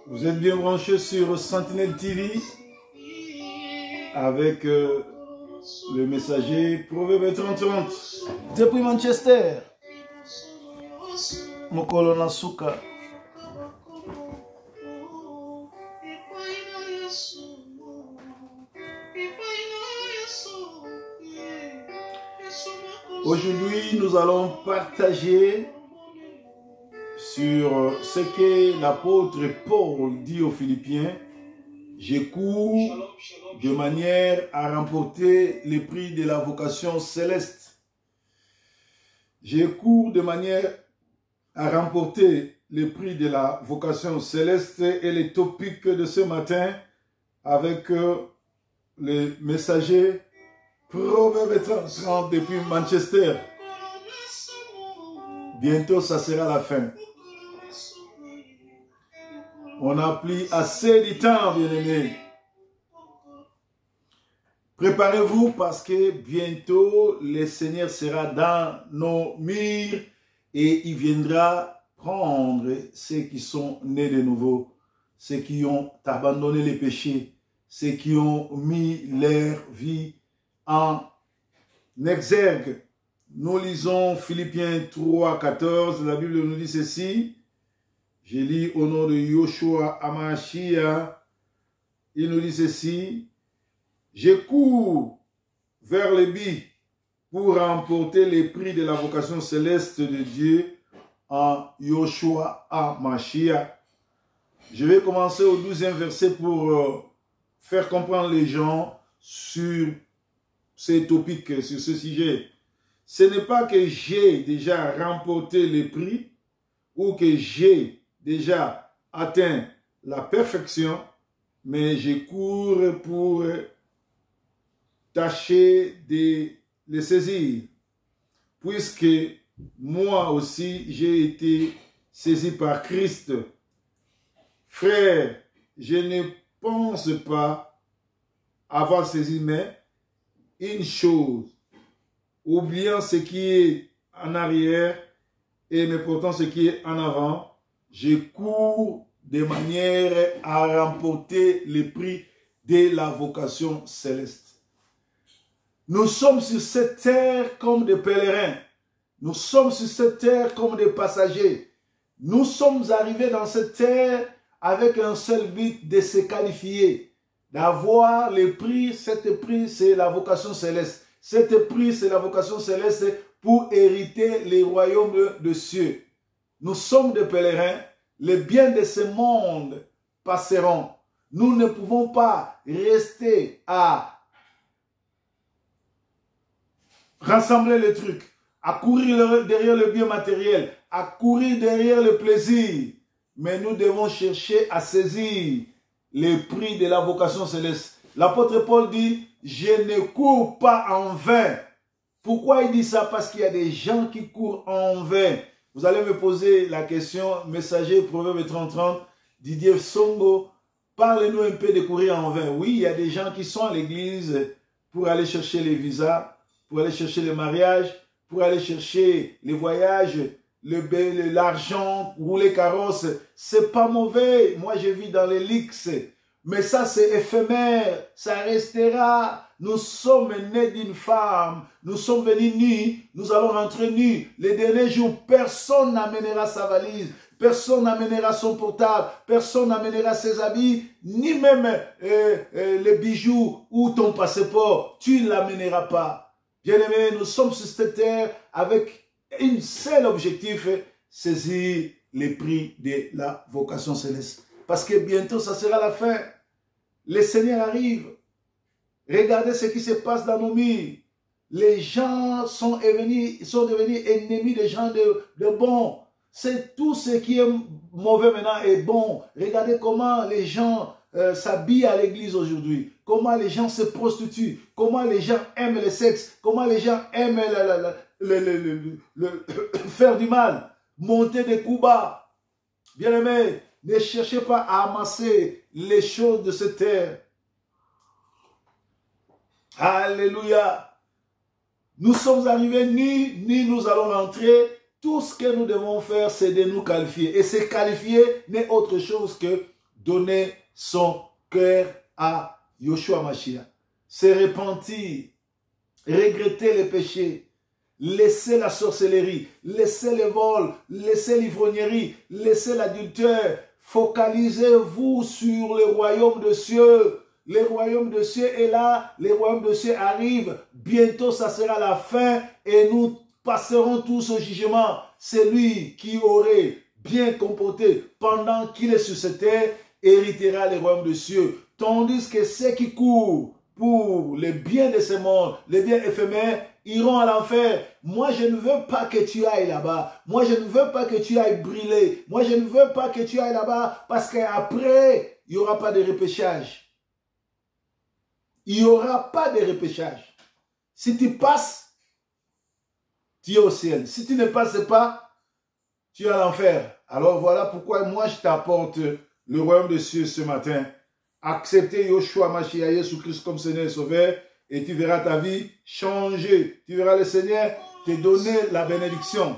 Vous êtes bien branchés sur Sentinelle TV avec le messager Proverbe 30-30 depuis Manchester. Mokolo Nasuka. Aujourd'hui, nous allons partager sur ce que l'apôtre Paul dit aux Philippiens. Je cours de manière à remporter le prix de la vocation céleste. Je cours de manière à remporter le prix de la vocation céleste et les topics de ce matin avec le messager Proverbe 30 depuis Manchester. Bientôt, ça sera la fin. On n'a plus assez de temps, bien-aimés. Préparez-vous parce que bientôt, le Seigneur sera dans nos murs et il viendra prendre ceux qui sont nés de nouveau, ceux qui ont abandonné les péchés, ceux qui ont mis leur vie en exergue. Nous lisons Philippiens 3, 14. La Bible nous dit ceci. Je lis au nom de Yoshua Amashia. Il nous dit ceci. Je cours vers le but pour remporter les prix de la vocation céleste de Dieu en Yoshua Amashia. Je vais commencer au 12e verset pour faire comprendre les gens sur ces topics, sur ce sujet. Ce n'est pas que j'ai déjà remporté les prix ou que j'ai déjà atteint la perfection, mais je cours pour tâcher de les saisir, puisque moi aussi j'ai été saisi par Christ. Frère, je ne pense pas avoir saisi, mais une chose, oubliant ce qui est en arrière et me portant ce qui est en avant, je cours de manière à remporter le prix de la vocation céleste. Nous sommes sur cette terre comme des pèlerins. Nous sommes sur cette terre comme des passagers. Nous sommes arrivés dans cette terre avec un seul but de se qualifier, d'avoir le prix. Cet prix, c'est la vocation céleste. Cet prix, c'est la vocation céleste pour hériter les royaumes de cieux. Nous sommes des pèlerins. Les biens de ce monde passeront. Nous ne pouvons pas rester à rassembler les trucs, à courir derrière le bien matériel, à courir derrière le plaisir. Mais nous devons chercher à saisir les prix de la vocation céleste. L'apôtre Paul dit, je ne cours pas en vain. Pourquoi il dit ça? Parce qu'il y a des gens qui courent en vain. Vous allez me poser la question, messager Proverbe 30-30, Didier Songo, parlez-nous un peu de courir en vain. Oui, il y a des gens qui sont à l'église pour aller chercher les visas, pour aller chercher les mariages, pour aller chercher les voyages, l'argent, rouler carrosse. C'est pas mauvais. Moi, je vis dans les lix. Mais ça, c'est éphémère. Ça restera. Nous sommes nés d'une femme. Nous sommes venus nus. Nous allons rentrer nus. Les derniers jours, personne n'amènera sa valise. Personne n'amènera son portable. Personne n'amènera ses habits. Ni même les bijoux ou ton passeport. Tu ne l'amèneras pas. Bien-aimés, nous sommes sur cette terre avec un seul objectif. Saisir les prix de la vocation céleste. Parce que bientôt, ça sera la fin. Le Seigneur arrive. Regardez ce qui se passe dans nos murs. Les gens sont devenus ennemis des gens de bons. C'est tout ce qui est mauvais maintenant est bon. Regardez comment les gens s'habillent à l'église aujourd'hui. Comment les gens se prostituent. Comment les gens aiment le sexe. Comment les gens aiment faire du mal. Monter des coups bas. Bien-aimés, ne cherchez pas à amasser les choses de cette terre. Alléluia. nous sommes arrivés, ni nous allons rentrer. Tout ce que nous devons faire, c'est de nous qualifier. Et se qualifier n'est autre chose que donner son cœur à Yoshua Mashiach. Se repentir, regretter les péchés, laisser la sorcellerie, laisser le vol, laisser l'ivrognerie, laisser l'adultère. Focalisez-vous sur le royaume de cieux. Le royaume de cieux est là, le royaume de cieux arrive. Bientôt, ça sera la fin et nous passerons tous au jugement. Celui qui aurait bien comporté pendant qu'il est sur cette terre héritera le royaume de cieux. Tandis que ceux qui courent pour le bien de ce monde, les biens éphémères, iront à l'enfer. Moi, je ne veux pas que tu ailles là-bas. Moi, je ne veux pas que tu ailles brûler. Moi, je ne veux pas que tu ailles là-bas parce qu'après, il n'y aura pas de repêchage. Il n'y aura pas de repêchage. Si tu passes, tu es au ciel. Si tu ne passes pas, tu es à l'enfer. Alors voilà pourquoi moi je t'apporte le royaume des cieux ce matin. Acceptez Yoshua Mashiach Jésus-Christ comme Seigneur et Sauveur et tu verras ta vie changer. Tu verras le Seigneur te donner la bénédiction.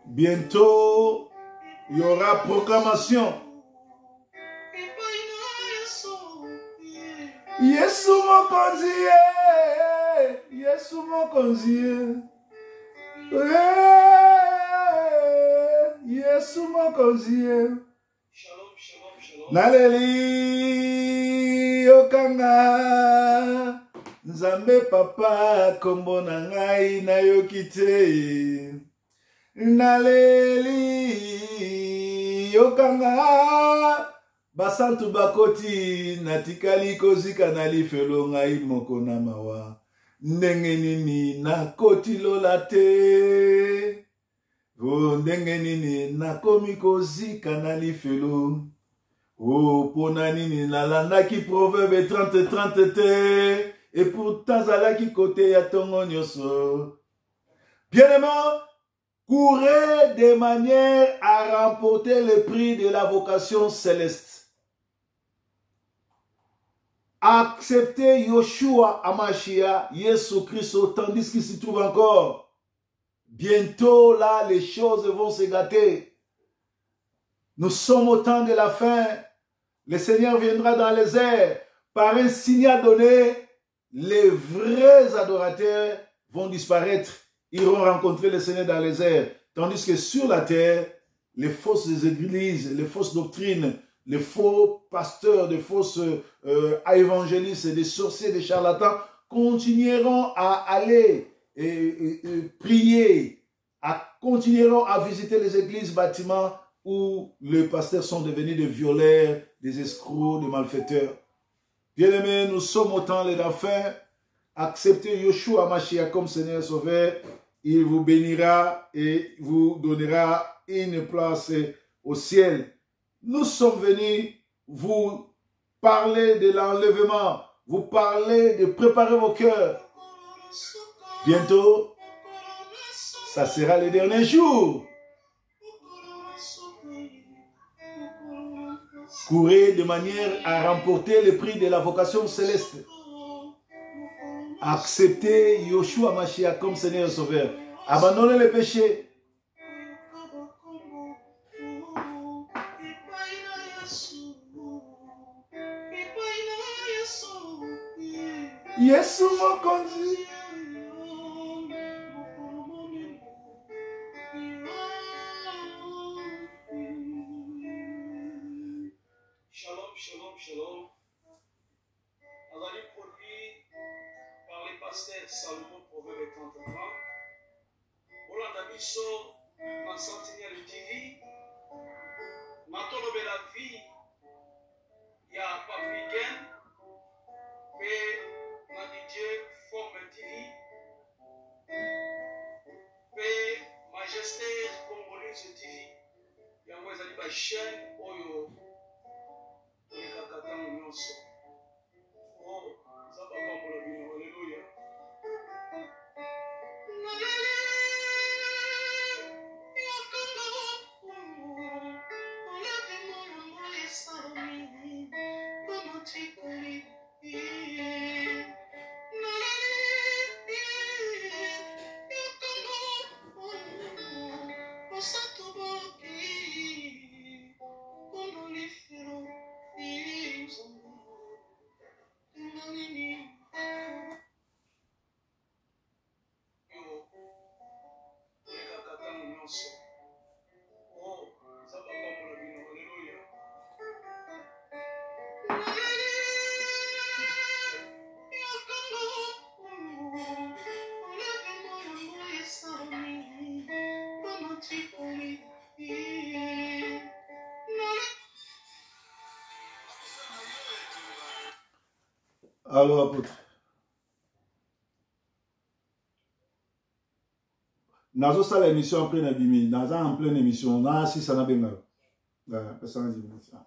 Bientôt, il y aura proclamation. Yesu mokonzi, Yesu mokonzi, Yesu mokonzi. Naleli yokanga, Nzambe papa kombo na ngai na yokite. Naleli yokanga basantu bakoti natikali kozika na lifelo ngai moko na mawa ndenge nini nakoti lola te o ndenge nini nakomi kozika na lifelo o pona nini nalandaki proverbe 30-30 te et pourtant zalaki kote ya tongo nyonso. Bien-aimé, courez de manière à remporter le prix de la vocation céleste. Acceptez Yoshua Hamashiach, Jésus-Christ, tandis qu'il s'y trouve encore. Bientôt, là, les choses vont se gâter. Nous sommes au temps de la fin. Le Seigneur viendra dans les airs. Par un signal donné, les vrais adorateurs vont disparaître. Iront rencontrer le Seigneur dans les airs. Tandis que sur la terre, les fausses églises, les fausses doctrines, les faux pasteurs, les fausses évangélistes, des sorciers, des charlatans, continueront à aller et prier, continueront à visiter les églises, bâtiments où les pasteurs sont devenus des violeurs, des escrocs, des malfaiteurs. Bien-aimés, nous sommes au temps de la fin. Acceptez Yoshua Hamashiach comme Seigneur Sauveur. Il vous bénira et vous donnera une place au ciel. Nous sommes venus vous parler de l'enlèvement, vous parler de préparer vos cœurs. Bientôt, ça sera le dernier jour. Courez de manière à remporter le prix de la vocation céleste. Acceptez Yoshua Mashiach comme Seigneur et Sauveur. Abandonnez les péchés. Yesu mokonzi. Shalom, shalom, shalom. Adali produit par les pasteurs Salomon Proverbe 30-30. Olanda biso na Sentinelle TV. Matolobe la vie ya Papiken pe na DJ Forme TV pe Majesté Congolaise TV. Yango ezali ba chaîne oyo ekakata nyonso. Allô, apôtre. Nazo sala émission après Nabimi. Nazo en pleine émission. Na si ça n'a pas mal. Ça n'a pas mal.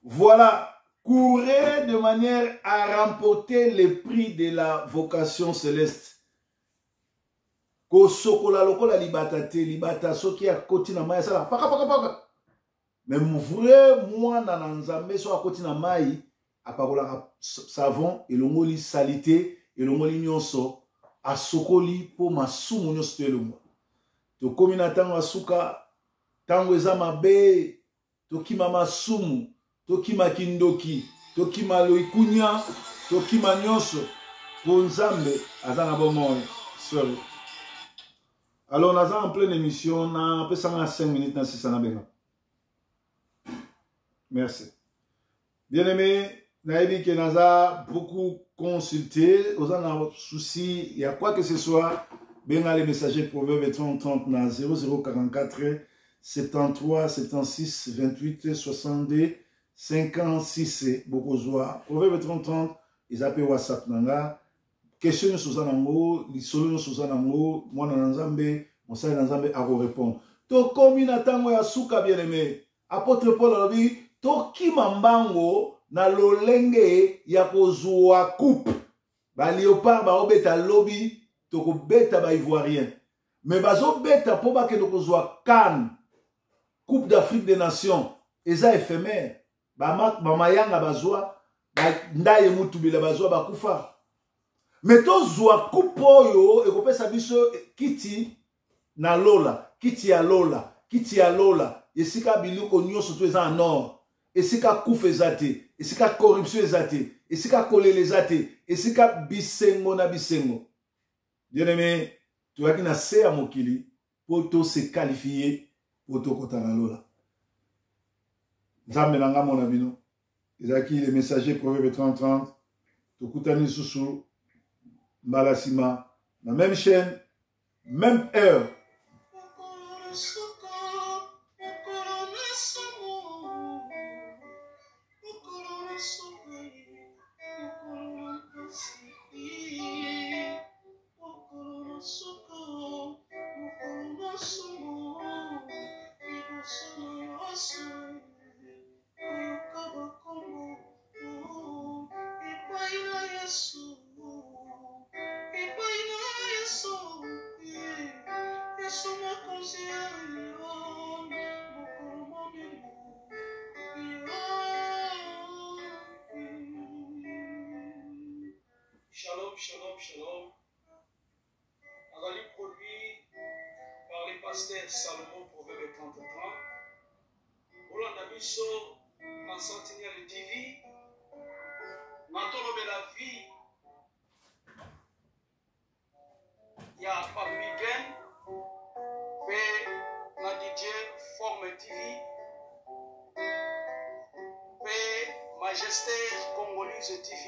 Voilà, courez de manière à remporter le prix de la vocation céleste. Ko sokola lokola libata te, libata soki ya koti na mai sala paka paka paka. Mais vrai moi na nzambe so akoti na mai apakola savon elongoli salité elongoli nyonso asokoli po masumu nyonso to elongo. To komi na tango asuka tango eza mabe to kima masumu tokima kindoki, tokima loikunya, tokima nyonso, po nzambe, azana bon sorry. Alors, nous sommes en pleine émission, on a 5 minutes dans 6 ans. Merci. Bien aimé, Naïbi que nous avons beaucoup consulté, nous avons souci, il y a quoi que ce soit, bien les messagers Proverbes 30 na 0044 73 76 28 62 56 beaucoup joie. Proverbe 30 ils appellent WhatsApp nanga. Question sur zanango, les solutions sur zanango, moi na nzambe, mon sa nzambe a répondre. To komi na tango ya suka bien aimé. Apôtre Paul a dit to kimambango na lolenge ya kozwa coupe. Ba léopard ba obeta lobby to ko beta ba ivoirien. Mais bazo beta po ba ke to kozwa CAN, Coupe d'Afrique des Nations, eza éphémère. Bamayanga bazwa ndaye mutu bila bazwa bakufa. Mais to zwa kupoyo ekopesa biso kiti na lola, kiti ya lola, kiti ya lola, esika biluko nyonso to eza en or, esika kufa ezate, esika corruption ezate, esika kolele ezate, esika bisengo na bisengo. Bien aimé, tu vas na se ya mokili pour to se qualifier pour to kota na lola. Nzambe nanga mona bino. Ezaki les messagers Proverbe 30 tokutani susu Malasima, la même chaîne, même heure. Shalom, shalom, shalom. Adali produit par le pasteur Salomon, Proverbe 30. Olanda biso na centenaire TV. Natolobe la vie. Ya Papigen. Pe na DJ Forme TV. Pe Majesté Congolaise TV.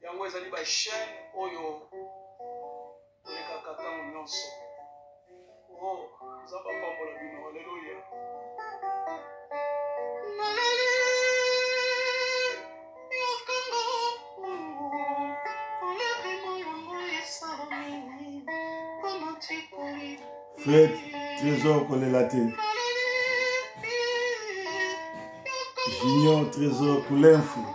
Yango ezali ba chaîne oyo olekaka ntango nyonso. Oh, nzambe apambola bino, haleluya. Fred, Trésor Kolelate. Junior Trésor Koulenfou.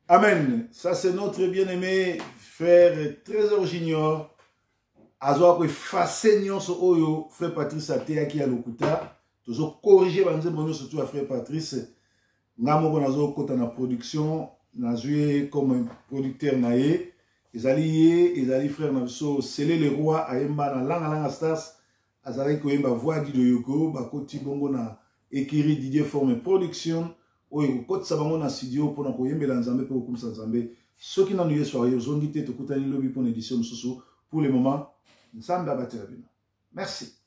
Amen. Ça c'est notre bien-aimé frère Trésor Junior. Azoa ko effacer nyonso oyo frère Patrice ateyaki ya lokuta. Tozo corriger banze mono surtout à frère Patrice. Ngamo ko nazo kota na production, nazue comme producteur naé. Ezali frère na biso Sele le roi ayemba na langa stars. Azali ko yemba voix di Yoko, bakoti bongo na écrit Didier Forme production. Oyo kotsa bango na studio pona ko yembela nzambe pe okumisa nzambe. Soki na nuye soirée ozongi te tokutani lobi pona édition mosusu. Pour le moment, nzambe abatela bino. Merci.